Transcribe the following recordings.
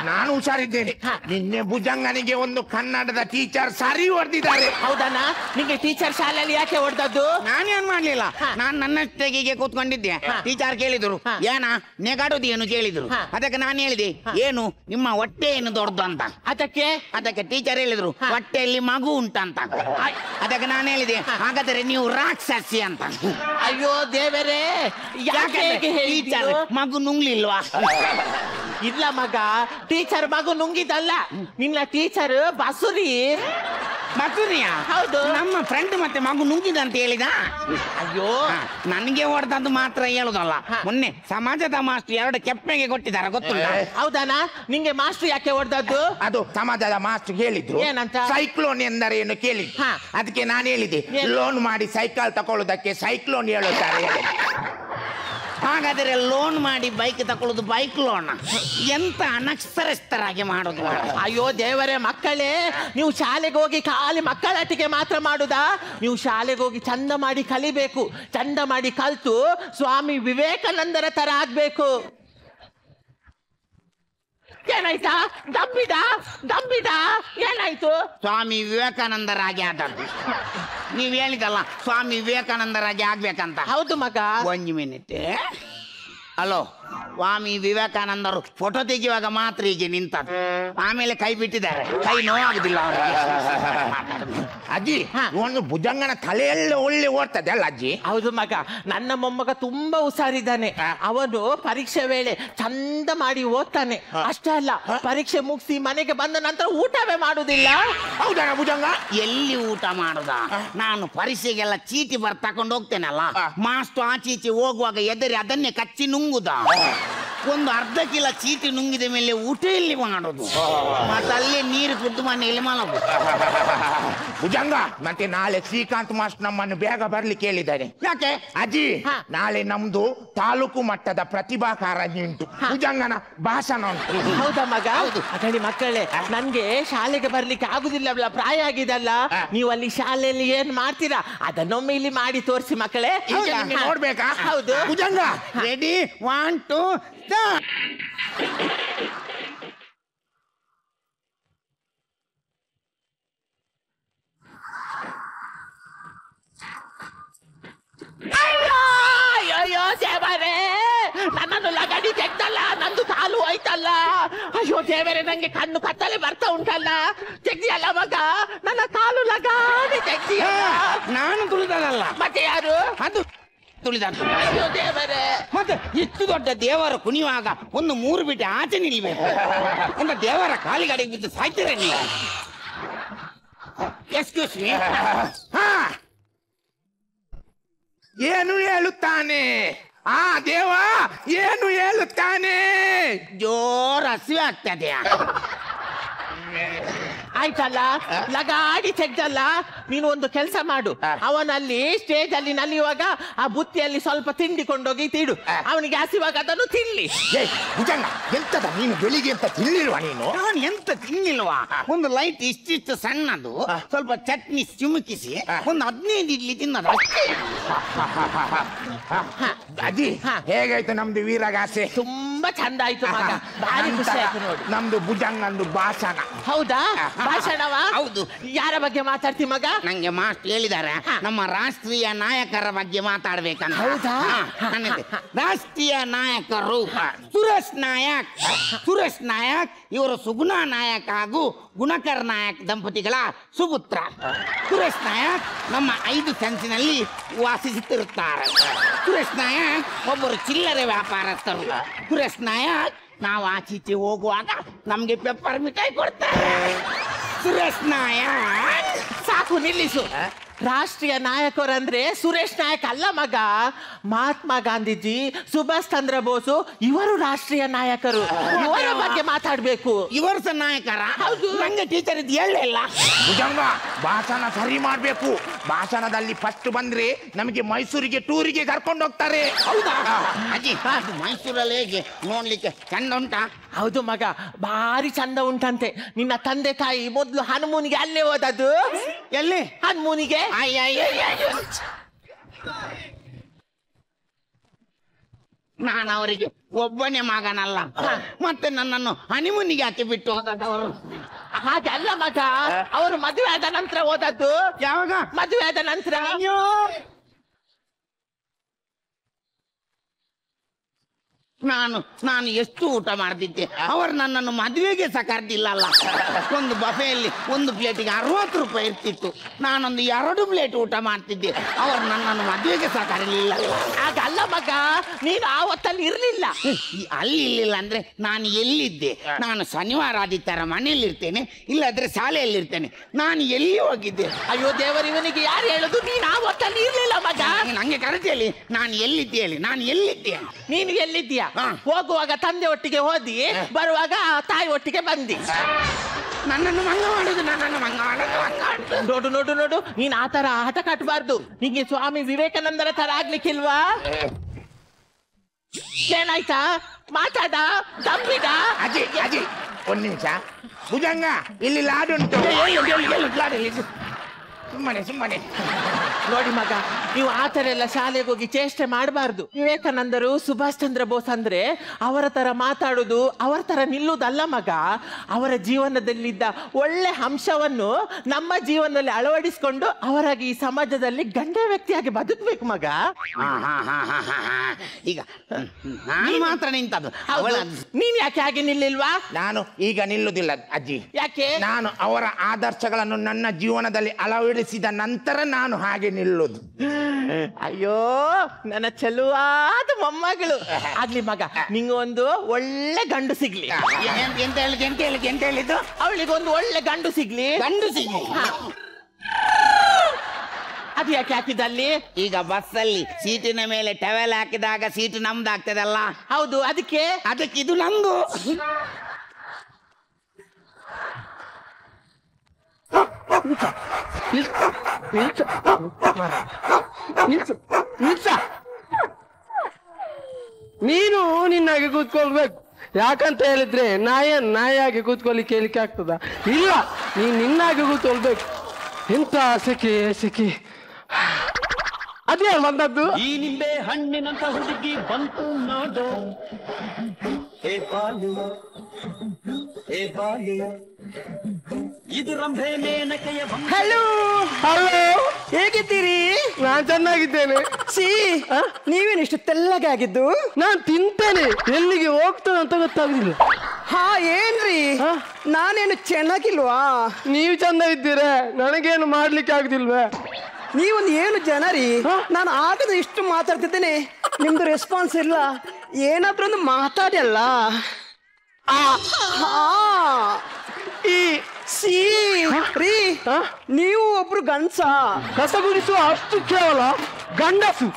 ನಾನು ಹುಷಾರಿದ್ದೇನೆ. ನಿನ್ನೆ ಭುಜಂಗನಿಗೆ ಒಂದು ಕನ್ನಡದ ಟೀಚರ್ ಸರಿ ಹೊಡೆದಿದ್ದಾರೆ. ಹೌದಣ್ಣ? ನಿಂಗೆ ಟೀಚರ್ ಶಾಲೆಯಲ್ಲಿ ಯಾಕೆ ಹೊಡೆದದ್ದು? ನಾನೇನ್ ಮಾಡ್ಲಿಲ್ಲ, ನಾನ್ ನನ್ನ ತೆಗಿಗೆ ಕೂತ್ಕೊಂಡಿದ್ದೆ. ಟೀಚರ್ ಕೇಳಿದ್ರು ಏನ ನೆಗಾಡೋದು ಏನು ಕೇಳಿದ್ರು. ಅದಕ್ಕೆ ನಾನು ಹೇಳಿದೆ ಏನು ನಿಮ್ಮ ಹೊಟ್ಟೆ ಏನು ದೊಡ್ಡದು ಅಂತ. ಅದಕ್ಕೆ ಟೀಚರ್ ಹೇಳಿದ್ರು ಹೊಟ್ಟೆಯಲ್ಲಿ ಮಗು ಉಂಟಂತ. ಅದಕ್ಕೆ ನಾನು ಹೇಳಿದೆ ಹಾಗಾದ್ರೆ ನೀವು ರಾಕ್ಷಸಿ ಅಂತ. ಅಯ್ಯೋ ದೇವರೇ, ಯಾಕೆ ಟೀಚರ್ ಮಗು ನುಂಗ್ಲಿಲ್ವಾ? ಇಲ್ಲ ಮಗ, ಟೀಚರ್ ಮಗು ನುಂಗಿದಲ್ಲ, ನಿನ್ನ ಟೀಚರ್ ಬಸುರಿ. ಬಸುರಿಯಾ? ಹೌದು. ನಮ್ಮ ಫ್ರೆಂಡ್ ಮತ್ತೆ ಮಗು ನುಂಗಿದ ಅಂತ ಹೇಳಿದ. ಅಯ್ಯೋ, ನನಗೆ ಹೊಡೆದದ್ದು ಮಾತ್ರ ಹೇಳುದಲ್ಲ, ಮೊನ್ನೆ ಸಮಾಜದ ಮಾಸ್ಟರ್ 2 ಕೆಪ್ಪೆಗೆ ಕೊಟ್ಟಿದ್ದಾರೆ ಗೊತ್ತುಂಟ? ಹೌದಾನ? ನಿಂಗೆ ಮಾಸ್ಟರ್ ಯಾಕೆ ಹೊಡೆದದ್ದು? ಅದು ಸಮಾಜದ ಮಾಸ್ಟರ್ ಹೇಳಿದ್ರು. ಏನಂತ? ಸೈಕ್ಲೋನ್ ಎಂದರೇನು ಕೇಳಿದ್ರು. ಅದಕ್ಕೆ ನಾನು ಹೇಳಿದೆ ಲೋನ್ ಮಾಡಿ ಸೈಕಲ್ ತಕೊಳ್ಳುವುದಕ್ಕೆ ಸೈಕ್ಲೋನ್ ಹೇಳುತ್ತಾರೆ. ಹಾಗಾದರೆ ಲೋನ್ ಮಾಡಿ ಬೈಕ್ ತಕೊಳ್ಳೋದು ಬೈಕ್ ಲೋನ್. ಎಂತ ಅನಕ್ಷರಸ್ಥರಾಗಿ ಮಾಡೋದು. ಅಯ್ಯೋ ದೇವರೇ, ಮಕ್ಕಳೇ ನೀವು ಶಾಲೆಗೆ ಹೋಗಿ ಖಾಲಿ ಮಕ್ಕಳಾಟಿಕೆ ಮಾತ್ರ ಮಾಡುದಾ? ನೀವು ಶಾಲೆಗೆ ಹೋಗಿ ಚಂದ ಮಾಡಿ ಕಲಿಬೇಕು. ಚಂದ ಮಾಡಿ ಕಲ್ತು ಸ್ವಾಮಿ ವಿವೇಕಾನಂದರ ತರ ಆಗ್ಬೇಕು. ಏನಾಯ್ತಾ? ದಬ್ಬಿದ ಏನಾಯ್ತು? ಸ್ವಾಮಿ ವಿವೇಕಾನಂದರಾಗಿ ಆದದ್ದು. ನೀವ್ ಹೇಳಿದಲ್ಲ ಸ್ವಾಮಿ ವಿವೇಕಾನಂದರಾಗಿ ಆಗ್ಬೇಕಂತ. ಹೌದು ಮಗ. 1 ಮಿನಿಟ್. ಹಲೋ, ಸ್ವಾಮಿ ವಿವೇಕಾನಂದರು ಫೋಟೋ ತೆಗೆಯುವಾಗ ಮಾತ್ರ ಹೀಗೆ ನಿಂತದ್ದು, ಆಮೇಲೆ ಕೈ ಬಿಟ್ಟಿದ್ದಾರೆ. ಕೈ ನೋವಾಗುದಿಲ್ಲ ಅವರಿಗೆ. ಅಜ್ಜಿ, ಒಂದು ಭುಜಂಗನ ತಲೆಯೆಲ್ಲ ಒಳ್ಳೆ ಓಡ್ತದೆ ಅಲ್ಲ ಅಜ್ಜಿ? ಹೌದು ಮಗ, ನನ್ನ ಮೊಮ್ಮಗ ತುಂಬಾ ಹುಷಾರಿದ್ದಾನೆ. ಅವನು ಪರೀಕ್ಷೆ ವೇಳೆ ಚಂದ ಮಾಡಿ ಓದ್ತಾನೆ. ಅಷ್ಟೇ ಅಲ್ಲ, ಪರೀಕ್ಷೆ ಮುಗಿಸಿ ಮನೆಗೆ ಬಂದ ನಂತರ ಊಟವೇ ಮಾಡುದಿಲ್ಲ. ಹೌದಾ ಭುಜಂಗ? ಎಲ್ಲಿ ಊಟ ಮಾಡುದ? ನಾನು ಪರೀಕ್ಷೆಗೆಲ್ಲ ಚೀಟಿ ಬರ್ ತಕೊಂಡು ಹೋಗ್ತೇನಲ್ಲ, ಮಾಸ್ಟರ್ ಆಚೀಚೆ ಹೋಗುವಾಗ ಎದುರಿ ಅದನ್ನೇ ಕಚ್ಚಿ ನುಂಗುದ. ಒಂದು ಅರ್ಧ ಕಿಲೋ ಚೀಟಿ ನುಂಗಿದ ಮೇಲೆ ಊಟ ಎಲ್ಲಿ ಮಾಡೋದು? ಮತ್ತೆ ಅಲ್ಲೇ ನೀರು ಕುದ್ದು ಮನೆಯಲ್ಲಿ ಮಲಗು. ಭುಜಂಗ, ಮತ್ತೆ ನಾಳೆ ಶ್ರೀಕಾಂತ್ ಮಾಸ್ಟರ್ ನಮ್ಮನ್ನು ಬೇಗ ಬರ್ಲಿಕ್ಕೆ ಹೇಳಿದ್ದಾರೆ. ಯಾಕೆ ಅಜ್ಜಿ? ನಾಳೆ ನಮ್ದು ತಾಲೂಕು ಮಟ್ಟದ ಪ್ರತಿಭಾ ಕಾರಂಜಿ ಉಂಟು. ಭುಜಂಗನ ಭಾಷಣ ಉಂಟು. ಹೌದಾ ಮಗ? ಅಗಡಿ ಮಕ್ಕಳೇ, ನನ್ಗೆ ಶಾಲೆಗೆ ಬರ್ಲಿಕ್ಕೆ ಆಗುದಿಲ್ಲ, ಪ್ರಾಯ ಆಗಿದಲ್ಲ. ನೀವು ಅಲ್ಲಿ ಶಾಲೆಯಲ್ಲಿ ಏನ್ ಮಾಡ್ತೀರಾ ಅದನ್ನೊಮ್ಮೆ ಇಲ್ಲಿ ಮಾಡಿ ತೋರಿಸಿ ಮಕ್ಕಳೇ. ನೋಡ್ಬೇಕಾ? ಹೌದು. Bhujanga ready, 1 2 start. ಅಯ್ಯೋ ದೇವರೇ, ನನ್ನನ್ನು ಲಗಡಿ ತೆಗ್ದಲ್ಲ, ನಂದು ಕಾಲು ಹೋಯ್ತಲ್ಲ. ಅಯ್ಯೋ ದೇವರೇ, ನಂಗೆ ಕಣ್ಣು ಕತ್ತಲೆ ಬರ್ತಾ ಉಂಟಲ್ಲ. ತೆಗ್ದಿಯಲ್ಲ ಮಗ, ನನ್ನ ಕಾಲು ಲಗಾಡಿ ತೆಗ್ದಿಯಲ್ಲ. ನಾನು ತುಳಿದಲ್ಲ, ಮತ್ತೆ ಯಾರು? ಅದು ತುಳಿದದ್ದು. ಅಯ್ಯೋ ದೇವರೇ, ಮತ್ತೆ ಇಷ್ಟು ದೊಡ್ಡ ದೇವರು ಕುಣಿಯುವಾಗ ಒಂದು 3 ಬಿಟ್ಟು ಆಚೆ ನಿಲ್ಬೇಕು. ಒಂದು ದೇವರ ಕಾಲಿಗಡೆಗೆ ಬಿದ್ದು ಸಾಯ್ತೀರ ನೀವು. Excuse me. ಏನು ಹೇಳುತ್ತಾನೆ ಆ ದೇವ? ಏನು ಹೇಳುತ್ತಾನೆ? ಜೋರು ಹಸಿವೆ ಆಗ್ತದೆ. ಆಯ್ತಲ್ಲ, ಲಗಾಡಿ ತೆಗ್ದಲ್ಲ. ನೀನು ಒಂದು ಕೆಲಸ ಮಾಡು, ಅವನಲ್ಲಿ ಸ್ಟೇಜ್ ಅಲ್ಲಿ ನಲಿಯುವಾಗ ಆ ಬುತ್ತಿಯಲ್ಲಿ ಸ್ವಲ್ಪ ತಿಂಡಿಕೊಂಡೋಗಿ ತಿಡು. ಅವನಿಗೆ ಹಸಿವಾಗ ಅದನ್ನು ತಿನ್ಲಿ. ಭುಜಂಗ, ಎಂತದ ನೀನು ಬೆಳಿಗ್ಗೆ ಅಂತ ತಿನ್ನಿಲ್ವಾ ನೀನು? ನಾನು ಎಂತ ತಿನ್ನಿಲ್ವಾ? ಒಂದು ಲೈಟ್ ಇಷ್ಟಿಷ್ಟು ಸಣ್ಣದು, ಸ್ವಲ್ಪ ಚಟ್ನಿ ಚಿಮುಕಿಸಿ ಒಂದು 15 ಇಡ್ಲಿ ತಿನ್ನೋದು ಅಷ್ಟೇ. ಅಜ್ಜಿ, ಹೇಗಾಯ್ತು ನಮ್ದು ವೀರಗಾಸೆ? ತುಂಬಾ ಚಂದ ಆಯ್ತು ಮಗ, ಭಾರಿ ಖುಷಿ ಆಯ್ತು ನೋಡಿ. ನಮ್ದು ಭುಜಂಗಂದು ಭಾಷಣ. ಹೌದಾ? ಭಾಷಣವಾ? ಹೌದು. ಯಾರ ಬಗ್ಗೆ ಮಾತಾಡ್ತಿ ಮಗ? ನಂಗೆ ಮಾಸ್ಟರ್ ಹೇಳಿದ್ದಾರೆ ನಮ್ಮ ರಾಷ್ಟ್ರೀಯ ನಾಯಕರ ಬಗ್ಗೆ ಮಾತಾಡ್ಬೇಕಂತ. ಹೌದಾ? ರಾಷ್ಟ್ರೀಯ ನಾಯಕರು ಸುರೇಶ್ ನಾಯಕ್ ಇವರು ಸುಗುಣ ನಾಯಕ್ ಹಾಗೂ ಗುಣಕರ್ ನಾಯಕ್ ದಂಪತಿಗಳ ಸುಪುತ್ರ. ಸುರೇಶ್ ನಾಯಕ್ ನಮ್ಮ 5 ಸೆನ್ಸಿನಲ್ಲಿ ವಾಸಿಸುತ್ತಿರುತ್ತಾರೆ. ಸುರೇಶ್ ನಾಯಕ್ ಒಬ್ಬರು ಚಿಲ್ಲರೆ ವ್ಯಾಪಾರಸ್ಥರು. ಸುರೇಶ್ ನಾಯಕ್ ನಾವು ಆಚೀಚೆ ಹೋಗುವಾಗ ನಮ್ಗೆ ಪೆಪ್ಪರ್ ಮಿಠಾಯಿ ಕೊಡ್ತಾರೆ. ಸುರೇಶ್ ನಾಯಕ್. ಸಾಕು, ನಿಲ್ಲಿಸು. ರಾಷ್ಟ್ರೀಯ ನಾಯಕರಂದ್ರೆ ಸುರೇಶ್ ನಾಯಕ್ ಅಲ್ಲ ಮಗ, ಮಹಾತ್ಮ ಗಾಂಧೀಜಿ, ಸುಭಾಷ್ ಚಂದ್ರ ಬೋಸು ಇವರು ರಾಷ್ಟ್ರೀಯ ನಾಯಕರು. ಇವರ ಬಗ್ಗೆ ಮಾತಾಡ್ಬೇಕು. ಇವರು ಸಹ ನಾಯಕರ? ಹೌದು. ನಂಗೆ ಟೀಚರ್ ಇದು ಹೇಳಲಿಲ್ಲ. ಭುಜಂಗ, ಭಾಷಣ ಸರಿ ಮಾಡ್ಬೇಕು. ಭಾಷಣದಲ್ಲಿ ಫಸ್ಟ್ ಬಂದ್ರೆ ನಮಗೆ ಮೈಸೂರಿಗೆ ಟೂರಿಗೆ ಕರ್ಕೊಂಡು ಹೋಗ್ತಾರೆ. ಹೌದಾ ಅಜ್ಜಿ? ಮೈಸೂರಲ್ಲಿ ಹೇಗೆ ನೋಡ್ಲಿಕ್ಕೆ ಚಂದ ಉಂಟಾ? ಹೌದು ಮಗ, ಭಾರಿ ಚಂದ ಉಂಟಂತೆ. ನಿನ್ನ ತಂದೆ ತಾಯಿ ಮೊದ್ಲು ಹನುಮೂನಿಗೆ ಅಲ್ಲೇ ಹೋದದ್ದು. ಎಲ್ಲಿ? ಹನುಮೂನಿಗೆ. ಅಯ್ಯ ನಾನು ಅವರಿಗೆ ಒಬ್ಬನೇ ಮಗನಲ್ಲ, ಮತ್ತೆ ನನ್ನನ್ನು ಹನಿಮೂನಿಗೆ ಹಾಕಿ ಬಿಟ್ಟು ಹೋದವರು. ಹಾಗೆ ಅಲ್ಲ ಮಗ, ಅವರು ಮದುವೆ ಆದ ನಂತರ ಹೋದದ್ದು. ಯಾವಾಗ? ಮದುವೆ ಆದ ನಂತರ. ನಾನು ಎಷ್ಟು ಊಟ ಮಾಡ್ತಿದ್ದೆ, ಅವರು ನನ್ನನ್ನು ಮದುವೆಗೆ ಸಹ ಕರೆದಿಲ್ಲಲ್ಲ. ಒಂದು ಬಫೆಯಲ್ಲಿ ಒಂದು ಪ್ಲೇಟಿಗೆ 60 ರೂಪಾಯಿ ಇರ್ತಿತ್ತು, ನಾನೊಂದು 2 ಪ್ಲೇಟ್ ಊಟ ಮಾಡ್ತಿದ್ದೆ, ಅವರು ನನ್ನನ್ನು ಮದುವೆಗೆ ಸಹ ಕರೀಲಿಲ್ಲ. ಹಾಗಲ್ಲ ಮಗ, ನೀನು ಆ ಹೊತ್ತಲ್ಲಿ ಇರ್ಲಿಲ್ಲ. ಅಲ್ಲಿ ಇರ್ಲಿಲ್ಲ ಅಂದ್ರೆ ನಾನು ಎಲ್ಲಿದ್ದೆ? ನಾನು ಶನಿವಾರ ಆದಿತ್ಯವಾರ ಮನೆಯಲ್ಲಿ ಇರ್ತೇನೆ, ಇಲ್ಲಾದ್ರೆ ಶಾಲೆಯಲ್ಲಿ ಇರ್ತೇನೆ. ನಾನು ಎಲ್ಲಿ ಹೋಗಿದ್ದೆ? ಅಯ್ಯೋ ದೇವರು, ಇವನಿಗೆ ಯಾರು ಹೇಳುದು ನೀನು ಆ ಹೊತ್ತಲ್ಲಿ ಇರ್ಲಿಲ್ಲ ಮಗ. ನಂಗೆ ಕರೆಕ್ಟ್ ಹೇಳಿ, ನಾನು ಎಲ್ಲಿದ್ದೆ ಹೇಳಿ, ನಾನು ಎಲ್ಲಿದ್ದೆ? ನೀನು ಎಲ್ಲಿದ್ದೀಯಾ? ಹೋಗುವಾಗ ತಂದೆ ಒಟ್ಟಿಗೆ ಹೋದಿ, ಬರುವಾಗ ತಾಯಿ ಒಟ್ಟಿಗೆ ಬಂದಿ. ನನ್ನನ್ನು ಮಂಗ ಮಾಡುದು, ನನ್ನನ್ನು ಮಂಗ ಮಾಡುದು. ನೋಡು ನೋಡು ನೋಡು, ನೀನ್ ಆ ತರ ಆಟ ಕಟ್ಟಬಾರ್ದು. ನಿಂಗೆ ಸ್ವಾಮಿ ವಿವೇಕಾನಂದರ ತರ ಆಗ್ಲಿಕ್ಕಿಲ್ವಾ? ಏನಾಯ್ತಾ? ಮಾತಾಡ, ತಪ್ಪಿದ. ಅಜಯ್ ಒಂದ್ ನಿಮಿಷ. ಭುಜಂಗ, ಇಲ್ಲಿ ಲಾಡುಂಟು. ಸುಮ್ಮನೆ ನೋಡಿ ಮಗ, ನೀವು ಆ ತರ ಎಲ್ಲ ಶಾಲೆಗೆ ಹೋಗಿ ಚೇಷ್ಟೆ ಮಾಡಬಾರ್ದು. ವಿವೇಕಾನಂದರು, ಸುಭಾಷ್ ಚಂದ್ರ ಬೋಸ್ ಅಂದ್ರೆ ಅವರ ತರ ಮಾತಾಡುದು, ಅವರ ತರ ನಿಲ್ಲುವುದಲ್ಲ ಮಗ. ಅವರ ಜೀವನದಲ್ಲಿದ್ದ ಒಳ್ಳೆ ಅಂಶವನ್ನು ನಮ್ಮ ಜೀವನದಲ್ಲಿ ಅಳವಡಿಸಿಕೊಂಡು ಅವರಾಗಿ ಈ ಸಮಾಜದಲ್ಲಿ ಗಂಡ ವ್ಯಕ್ತಿಯಾಗಿ ಬದುಕಬೇಕು ಮಗ. ಈಗ ನಾನು ಮಾತ್ರ ನಿಂತದ್ದು, ನೀನ್ ಯಾಕೆ ಹಾಗೆ ನಿಲ್ಲಿಲ್ವಾ? ನಾನು ಈಗ ನಿಲ್ಲುವುದಿಲ್ಲ ಅಜ್ಜಿ. ಯಾಕೆ? ನಾನು ಅವರ ಆದರ್ಶಗಳನ್ನು ನನ್ನ ಜೀವನದಲ್ಲಿ ಅಳವಡಿಸಿದ ನಂತರ ನಾನು ಹಾಗೆ ನಿಲ್ಲುವುದು. ಅಯ್ಯೋ ನನ್ನ ಚೆಲುವಾದ ಮೊಮ್ಮಗಳು ಆಗ್ಲಿ ಮಗ, ನಿಂಗೊಂದು ಒಳ್ಳೆ ಗಂಡು ಸಿಗ್ಲಿ. ಎಂತ ಹೇಳಿದ್ದು? ಅವಳಿಗೊಂದು ಒಳ್ಳೆ ಗಂಡು ಸಿಗ್ಲಿ. ಗಂಡು ಸಿಗ್ಲಿ? ಅದು ಯಾಕೆ ಹಾಕಿದಲ್ಲಿ? ಈಗ ಬಸ್ಸಲ್ಲಿ ಸೀಟಿನ ಮೇಲೆ ಟವೆಲ್ ಹಾಕಿದಾಗ ಸೀಟು ನಮ್ದಾಗ್ತದಲ್ಲ? ಹೌದು, ಅದಕ್ಕೆ ಇದು ನಂದು. ನೀನು ನಿನ್ನಾಗೆ ಕೂತ್ಕೊಳ್ಬೇಕು. ಯಾಕಂತ ಹೇಳಿದ್ರೆ ನಾಯಾಗಿ ಕೂತ್ಕೊಳ್ಳಿಕ್ಕೆ ಹೇಳಿಕ್ಕೆ ಆಗ್ತದ? ಇಲ್ಲ, ನೀನ್ ನಿನ್ನಾಗೆ ಕೂತ್ಕೊಳ್ಬೇಕು. ಎಂತ ಸೆಕೆ ಅದೇ ಬಂದದ್ದು. ಈ ನಿಂಬೆ ಹಣ್ಣಿನಂತ ಹುಡುಗಿ ಬಂತು ನೋಡು, ಏ ಬಾಲು ಇದು ರಂಭೆ ಮೇನಕೆಯ. ಹಲೋ, ಹೇಗಿದ್ದೀರಿ? ನಾನ್ ಚೆನ್ನಾಗಿದ್ದೇನೆ. ನೀವೇನು ಇಷ್ಟು ತೆಲ್ಲಗೆ ಆಗಿದ್ದು? ನಾನ್ ತಿಂತೇನೆ, ಎಲ್ಲಿಗೆ ಹೋಗ್ತದೆ ಅಂತ ಗೊತ್ತಾಗುದಿಲ್ಲ. ಹಾ, ಏನ್ರಿ ನಾನೇನು ಚೆನ್ನಾಗಿಲ್ವಾ? ನೀವು ಚಂದ ಇದ್ದೀರಾ, ನನಗೇನು ಮಾಡ್ಲಿಕ್ಕೆ ಆಗುದಿಲ್ವೇ? ನೀವೊಂದು ಏನು ಜನ ರೀ. ನಾನು ಆಗದ ಇಷ್ಟು ಮಾತಾಡ್ತಿದ್ದೇನೆ, ನಿಮ್ದು ರೆಸ್ಪಾನ್ಸ್ ಇಲ್ಲ. ಏನಾದ್ರೂ ಒಂದು ಮಾತಾಡಲ್ಲ. ನೀವು ಒಬ್ರು ಗಂಡಸ? ಕಸ ಗುಡಿಸುವ ಅಷ್ಟು ಕೇವಲ ಗಂಡಸು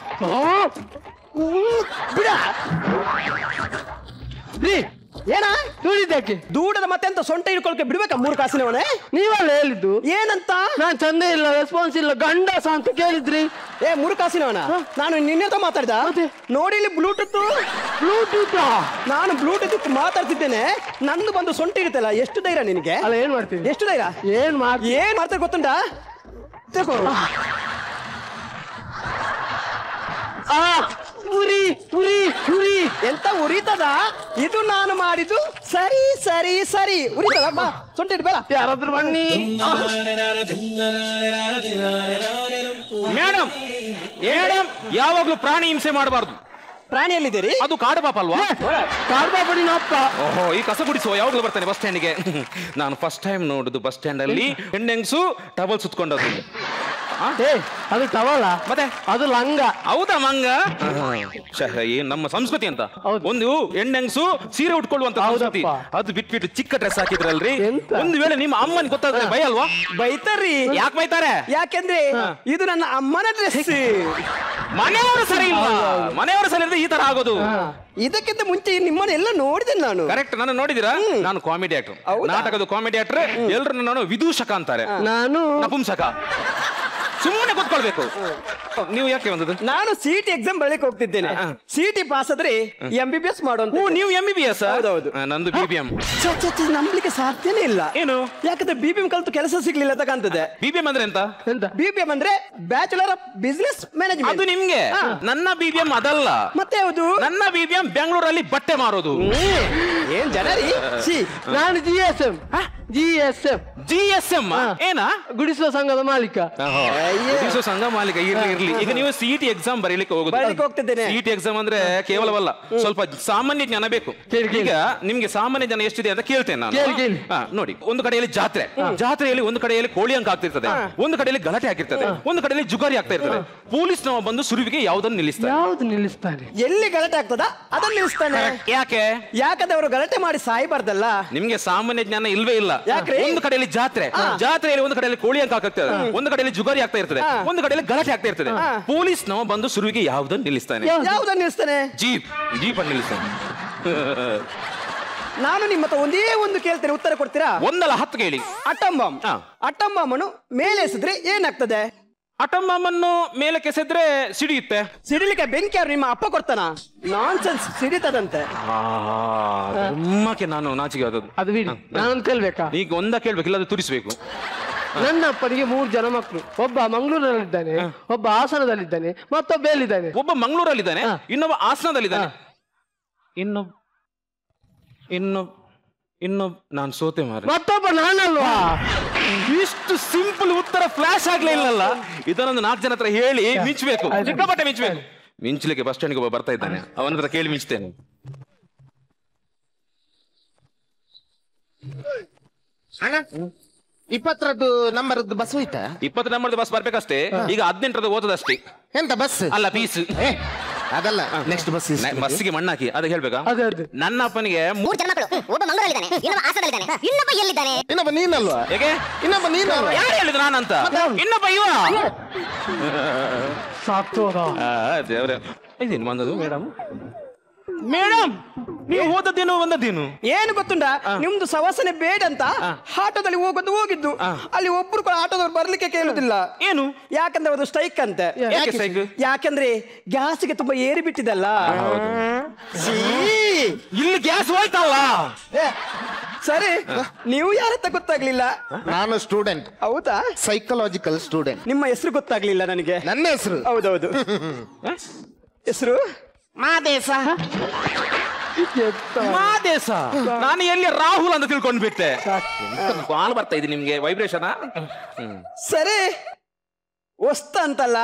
ಬಿಡ ರೀ. ಏನ ನೋಡಿದ್ದಕ್ಕೆ ದೂಡದ ಮತ್ತೆ ಅಂತ ಸೊಂಟ ಹಿಡ್ಕೊಳಕ್ಕೆ ಬಿಡ್ಬೇಕಾ? 3 ಕಾಸಿನವನೇ ನೀವಲ್ಲ ಹೇಳಿದ್ದು. ಏನಂತ? ನಾನ್ ಚಂದ ಇಲ್ಲ, ರೆಸ್ಪಾನ್ಸ್ ಇಲ್ಲ, ಗಂಡಸ ಅಂತ ಕೇಳಿದ್ರಿ. 3 ಕಾಸಿನವನ? ನಾನು ನಿನ್ನೆತ ಮಾತಾಡ್ದ ನೋಡಿ. ಇಲ್ಲಿ ಬ್ಲೂಟೂತ್ ನಾನು ಬ್ಲೂಟೂತ್ ಮಾತಾಡ್ತಿದ್ದೇನೆ, ನಂದು ಬಂದು ಸೊಂಟ ಇರುತ್ತಲ್ಲ. ಎಷ್ಟು ಧೈರ್ಯ ನಿನಗೆ? ಅಲ್ಲ, ಏನ್ ಮಾಡ್ತೀವಿ? ಎಷ್ಟು ಧೈರ್ಯ? ಏನ್ ಮಾಡ್ತಾರೆ ಗೊತ್ತುಂಟಾ? ಉರಿ ಎಂತ ಉರಿತದ? ಇದು ನಾನು ಮಾಡಿದ್ದು ಸರಿ ಉರಿತದ. ಬಾ, ಸೊಂಟ ಇಡ್ಬೇಡ. ಯಾರಾದ್ರೂ ಬನ್ನಿ. ಮೇಡಮ್, ಯಾವಾಗ್ಲೂ ಪ್ರಾಣಿ ಹಿಂಸೆ ಮಾಡಬಾರ್ದು. ಪ್ರಾಣಿ ಎಲ್ಲಿದ್ದೀರಿ? ಅದು ಕಾಡು ಪಾಪ ಅಲ್ವಾ? ಕಾಡು ಪಾಪ ನಿನ್ನ ಅಪ್ಪ. ಓಹೋ, ಈ ಕಸ ಗುಡಿಸುವ ಯಾವಾಗ್ಲೂ ಬರ್ತಾನೆ ಬಸ್ ಸ್ಟ್ಯಾಂಡ್ಗೆ. ನಾನು ಫಸ್ಟ್ ಟೈಮ್ ನೋಡುದು ಬಸ್ ಸ್ಟ್ಯಾಂಡ್ ಅಲ್ಲಿ ಹೆಣ್ಣೆಂಗ್ಸು ಟವಲ್ ಸುತ್ಕೊಂಡದ್ದು. ಅದು ಟವಲ, ಮತ್ತೆ ಅದು ಲಂಗ. ಹೌದಾ? ಮಂಗ ಏನ್ ನಮ್ಮ ಸಂಸ್ಕೃತಿ ಅಂತ. ಒಂದು ಹೆಣ್ಣೆಂಗ್ಸು ಸೀರೆ ಉಟ್ಕೊಳ್ಳುವಂತ ಸಂಸ್ಕೃತಿ. ಅದು ಬಿಟ್ಬಿಟ್ಟು ಚಿಕ್ಕ ಡ್ರೆಸ್ ಹಾಕಿದ್ರಲ್ರಿ. ಒಂದು ವೇಳೆ ನಿಮ್ಮ ಅಮ್ಮನ್ ಗೊತ್ತಾದ್ರೆ ಭಯ ಅಲ್ವಾ? ಬೈತಾರ್ರಿ. ಯಾಕೆ ಬೈತಾರೆ? ಯಾಕೆಂದ್ರೆ ಇದು ನನ್ನ ಅಮ್ಮನ ಡ್ರೆಸ್. ಮನೆಯವರು ಸರಿ ಇಲ್ಲ, ಮನೆಯವರು ಸರಿ ಇಲ್ಲದೆ ಈ ತರ ಆಗೋದು. ಇದಕ್ಕಿಂತ ಮುಂಚೆ ನಿಮ್ಮನ್ನ ಎಲ್ಲ ನೋಡಿದ್ದೇನೆ ನಾನು. ಕರೆಕ್ಟ್, ನಾನು ನೋಡಿದಿರಾ? ನಾನು ಕಾಮಿಡಿ ಆಕ್ಟರ್, ನಾಟಕದ ಕಾಮಿಡಿ ಆಕ್ಟರ್. ಎಲ್ರು ನಾನು ವಿದೂಷಕ ಅಂತಾರೆ, ನಾನು ನಪುಂಸಕ. ಸುಮ್ಮನೆ ಕೂತ್ಕೊಳ್ಬೇಕು. ನೀವು ಯಾಕೆ ಬಂದದ್ದು? ನಾನು ಸಿಟಿ ಎಕ್ಸಾಮ್ ಬರಲಿಕ್ಕೆ ಹೋಗ್ತಿದ್ದೇನೆ. ಸಿಟಿ ಪಾಸ್ ಆದ್ರೆ MBBS ಮಾಡುವಂತ. ಓ, ನೀವು MBBS? ಹೌದೌದು. ನಂದು BBM. ನಂಬಲಿಕ್ಕೆ ಸಾಧ್ಯನೇ ಇಲ್ಲ. ಏನು? ಯಾಕಂದ್ರೆ BBM ಕಲ್ತು ಕೆಲಸ ಸಿಗ್ಲಿಲ್ಲ ಅಂತ ಕಾಣ್ತದೆ. BBM ಅಂದ್ರೆ ಎಂತ? BBM ಅಂದ್ರೆ ಬ್ಯಾಚುಲರ್ ಆಫ್ ಬಿಸಿನೆಸ್ ಮ್ಯಾನೇಜ್ಮೆಂಟ್. ಅದು ನಿಮ್ಗೆ. ನನ್ನ BBM ಅದಲ್ಲ. ಮತ್ತೆ ಯಾವುದು? ನನ್ನ BBM ಬೆಂಗಳೂರಲ್ಲಿ ಬಟ್ಟೆ ಮಾರೋದು. ಏನ್ ಜನರಿ? ನಾನು GSM. GSM ಏನಾ? ಗುಡಿಸುವ ಸಂಘದ ಮಾಲೀಕ. ಗುಡಿಸುವ ಸಂಘ ಮಾಲೀಕ. ಇರ್ಲಿ. ಈಗ ನೀವು ಸಿಟಿ ಎಕ್ಸಾಮ್ ಬರೀಲಿಕ್ಕೆ ಹೋಗ್ತಿದ್ದೇನೆ. ಸಿಟಿ ಎಕ್ಸಾಮ್ ಅಂದ್ರೆ ಕೇವಲವಲ್ಲ, ಸ್ವಲ್ಪ ಸಾಮಾನ್ಯ ಜ್ಞಾನ ಬೇಕು. ಈಗ ನಿಮ್ಗೆ ಸಾಮಾನ್ಯ ಜ್ಞಾನ ಎಷ್ಟಿದೆ ಅಂತ ಕೇಳ್ತೇನೆ ನಾನು. ನೋಡಿ, ಒಂದು ಕಡೆಯಲ್ಲಿ ಜಾತ್ರೆಯಲ್ಲಿ ಒಂದು ಕಡೆಯಲ್ಲಿ ಕೋಳಿ ಅಂಕ ಆಗ್ತಿರ್ತದೆ, ಒಂದು ಕಡೆಯಲ್ಲಿ ಗಲಾಟೆ ಆಗ್ತಿರ್ತದೆ, ಒಂದು ಕಡೆಯಲ್ಲಿ ಜುಗಾರಿ ಆಗ್ತಾ ಇರ್ತದೆ. ಪೊಲೀಸ್ ನಾವು ಬಂದು ಸುರುವಿಗೆ ಯಾವ್ದನ್ನು ನಿಲ್ಲಿಸ್ತಾನೆ. ಎಲ್ಲಿ ಗಲಾಟೆ ಆಗ್ತದ ಅದನ್ನ ನಿಲ್ಲಿಸ್ತಾನೆ. ಯಾಕಂದ್ರೆ ಅವರು ಗಲಾಟೆ ಮಾಡಿ ಸಾಯ್ಬಾರ್ದಲ್ಲ. ನಿಮ್ಗೆ ಸಾಮಾನ್ಯ ಜ್ಞಾನ ಇಲ್ವೇ ಇಲ್ಲ. ಒಂದು ಕಡೆಯಲ್ಲಿ ಜಾತ್ರೆಯಲ್ಲಿ ಒಂದು ಕಡೆಯಲ್ಲಿ ಕೋಳಿ ಅಂಕ ಆಗ್ತದೆ, ಒಂದು ಕಡೆಯಲ್ಲಿ ಜುಗಾರಿ ಆಗ್ತಾ ಇರ್ತದೆ, ಒಂದು ಕಡೆಯಲ್ಲಿ ಗಲಾಟೆ ಆಗ್ತಾ ಇರ್ತದೆ. ಪೊಲೀಸ್ ನಾವು ಬಂದು ಸುರುವಿಗೆ ಯಾವ್ದನ್ನು ನಿಲ್ಲಿಸ್ತಾನೆ? ಜೀಪ್ ಅನ್ನು ನಿಲ್ಲಿಸ್ತಾನೆ. ನಾನು ನಿಮ್ಮ ಹತ್ರ ಒಂದೇ ಒಂದು ಕೇಳ್ತೇನೆ, ಉತ್ತರ ಕೊಡ್ತೀರಾ? ಒಂದಲ್ಲ 10 ಕೇಳಿ. ಅಟಂ ಬಾಂಬನ್ನು ಮೇಲೆ ಎಸೆದ್ರೆ ಏನಾಗ್ತದೆ? ಅಟಂ ಬಾಂಬನ್ನು ಮೇಲೆ ಕೆಸೆದ್ರೆ ಸಿಡಿಯುತ್ತೆ. ಸಿಡಿಲಿಕ್ಕೆ ಬೆಂಕಿ ಯಾರು ನಿಮ್ಮ ಅಪ್ಪ ಕೊಡ್ತಾನ? ನಾನ್ಸೆನ್ಸ್, ಸಿಡಿತದಂತೆ. ನಾನು ನಾಚಿಕೆ ಆದದ್ದು. ಅದು ಬಿಡಿ, ನಾನೊಂದು ಕೇಳ್ಬೇಕಾ? ಈಗ ಒಂದ ಕೇಳ್ಬೇಕು, ಇಲ್ಲ ಅದು ತುರಿಸ್ಬೇಕು. ನನ್ನ ಅಪ್ಪನಿಗೆ 3 ಜನ ಮಕ್ಕಳು. ಒಬ್ಬ ಮಂಗಳೂರಲ್ಲಿದ್ದಾನೆ, ಒಬ್ಬ ಹಾಸನದಲ್ಲಿದ್ದಾನೆ, ಮತ್ತೊಬ್ಬ ಎಲ್ಲಿದ್ದಾನೆ? ಒಬ್ಬ ಮಂಗಳೂರಲ್ಲಿದ್ದಾನೆ, ಇನ್ನೊಬ್ಬ ಹಾಸನದಲ್ಲಿದ್ದಾನೆ, ಇನ್ನು ನಾನು ಸೋತೆ ಮಾರ. ಮತ್ತೊಬ್ಬ ನಾನಲ್ವಾ? ಇಷ್ಟು ಸಿಂಪಲ್ ಉತ್ತರ ಫ್ಲಾಶ್ ಆಗ್ಲೇ ಇಲ್ಲಲ್ಲ. ಇದನ್ನೊಂದು 4 ಜನ ಹತ್ರ ಹೇಳಿ ಮಿಂಚಬೇಕು, ಸಿಕ್ಕಾಪಟ್ಟೆ ಮಿಂಚಬೇಕು. ಮಿಂಚಲಿಕ್ಕೆ ಬಸ್ ಸ್ಟ್ಯಾಂಡ್ಗೆ ಒಬ್ಬ ಬರ್ತಾ ಇದ್ದಾನೆ, ಅವನ ಹತ್ರ ಕೇಳಿ ಮಿಂಚ್ತೇನೆ. ಅಣ್ಣ, 20ರದ್ದು ನಂಬರ್ದು ಬಸ್ ಹೋಯ್ತಾ? 20 ನಂಬರ್ದು ಬಸ್ ಬರ್ಬೇಕಷ್ಟೇ. ಈಗ 18ರದ್ದು ಓದದಷ್ಟೇ. ಎಂತ ಬಸ್ ಅಲ್ಲ, ಪೀಸ್. ಅದಲ್ಲ, ನೆಕ್ಸ್ಟ್ ಬಸ್ಸಿಗೆ ಮಣ್ಣಾಕಿ. ಅದಕ್ಕೆ ಹೇಳ್ಬೇಕಾ? ನನ್ನ ಅಪ್ಪನಿಗೆ 3 ಜನ ಮಕ್ಕಳು. ಒಬ್ಬ ಮಂಗಳೂರಲ್ಲಿದ್ದಾನೆ, ಇನ್ನೊಬ್ಬ ಹಾಸನದಲ್ಲಿದ್ದಾನೆ, ಇನ್ನೊಬ್ಬ ಎಲ್ಲಿದ್ದಾನೆ? ಇನ್ನೊಬ್ಬ ನೀನಲ್ವಾ? ಹೇಗೆ? ಇನ್ನೊಬ್ಬ ನೀನಲ್ವಾ? ಯಾರು ಹೇಳಿದ್ರು ನಾನಂತ? ಇನ್ನೊಬ್ಬ ಇವ. ದೇವ್ರೆ, ಇದೇನು ಬಂದದು? ಮೇಡಮ್, ನೀವು ಹೋದದ್ದೇನು ಬಂದದ್ದೇನು? ಏನು ಗೊತ್ತುಂಟ, ನಿಮ್ದು ಸವಾಸನೆ ಬೇಡ ಅಂತ ಆಟೋದಲ್ಲಿ ಹೋಗಿದ್ದು. ಅಲ್ಲಿ ಒಬ್ರು ಕೂಡ ಆಟೋದವ್ರು ಬರ್ಲಿಕ್ಕೆ ಕೇಳುದಿಲ್ಲ. ಏನು? ಯಾಕಂದ್ರೆ ಅದು ಸ್ಟ್ರೈಕ್ ಅಂತೆ. ಯಾಕಂದ್ರೆ ಗ್ಯಾಸ್ಗೆ ತುಂಬಾ ಏರಿ ಬಿಟ್ಟಿದಲ್ಲ. ಇಲ್ಲಿ ಗ್ಯಾಸ್ ಹೋಯ್ತಲ್ಲ. ಸರಿ, ನೀವು ಯಾರಂತ ಗೊತ್ತಾಗ್ಲಿಲ್ಲ. ನಾನು ಸ್ಟೂಡೆಂಟ್. ಹೌದಾ? Psychological student. ನಿಮ್ಮ ಹೆಸರು ಗೊತ್ತಾಗ್ಲಿಲ್ಲ ನನಗೆ. ನನ್ನ ಹೆಸರು? ಹೌದೌದು. ಹೆಸರು ಮಾದೇಶ. ನಾನು ಎಲ್ಲಿ ರಾಹುಲ್ ಅಂತ ತಿಳ್ಕೊಂಡ್ ಬಿಟ್ಟೆ. ಕಾಲ್ ಬರ್ತಾ ಇದೆ ನಿಮ್ಗೆ, ವೈಬ್ರೇಷನ್. ಸರಿ, ವಸ್ತ ಅಂತಲ್ಲ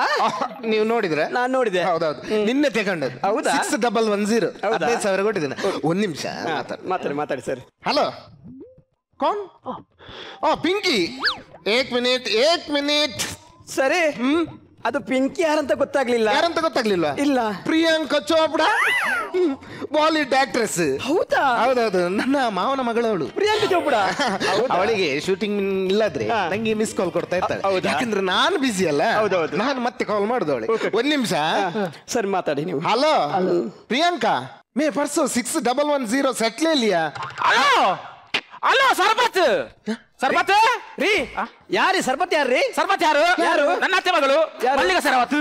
ನೀವು ನೋಡಿದ್ರೆ? ನಾನು ನೋಡಿದೆ. ಹೌದೌದು, ನಿನ್ನೆ ತಗೊಂಡದ್ದು. ಹೌದಾ? 6110 15,000 ಕೊಟ್ಟಿದ್ದೇನೆ. 1 ನಿಮಿಷ ಮಾತಾಡಿ ಸರ್. ಹಲೋ, ಕೌನ್? ಪಿಂಕಿ. 1 ಮಿನಿಟ್. ಸರಿ, ಅದು ಪಿಂಕಿ ಯಾರಂತ ಗೊತ್ತಾಗ್ಲಿಲ್ಲ. ಯಾರಂತ ಗೊತ್ತಾಗ್ಲಿಲ್ಲ? ಇಲ್ಲ. ಪ್ರಿಯಾಂಕಾ ಚೋಪ್ಡಾ, ಬಾಲಿವುಡ್ ಆಕ್ಟ್ರೆಸ್. ಹೌದಾ? ಹೌದೌದು, ನನ್ನ ಮಾವನ ಮಗಳವಳು ಪ್ರಿಯಾಂಕಾ ಚೋಪ್ಡಾ. ಅವಳಿಗೆ ಶೂಟಿಂಗ್ ಇಲ್ಲದ್ರೆ ನಂಗೆ ಮಿಸ್ ಕಾಲ್ ಕೊಡ್ತಾ ಇರ್ತಾಳೆ. ಯಾಕಂದ್ರೆ ನಾನು ಬಿಸಿ ಅಲ್ಲ. ಹೌದೌದು. ನಾನು ಮತ್ತೆ ಕಾಲ್ ಮಾಡುದು ಅವಳಿಗೆ. 1 ನಿಮಿಷ. ಸರಿ, ಮಾತಾಡಿ ನೀವು. ಹಲೋ ಪ್ರಿಯಾಂಕಾ, ಮೇ ಪರ್ಸೋ 6110 ಸೆಟ್ ले लिया. ಅಲೋ ಸರ್ಬತ್ ರೀ. ಯಾರಿ ಸರ್ಬತ್? ಯಾರ್ರಿ ಸರ್ಬತ್? ಯಾರು? ನನ್ನ ಅತ್ತೆ ಮಗಳು ಮಲ್ಲಿಗೆ ಸರವತ್ತು.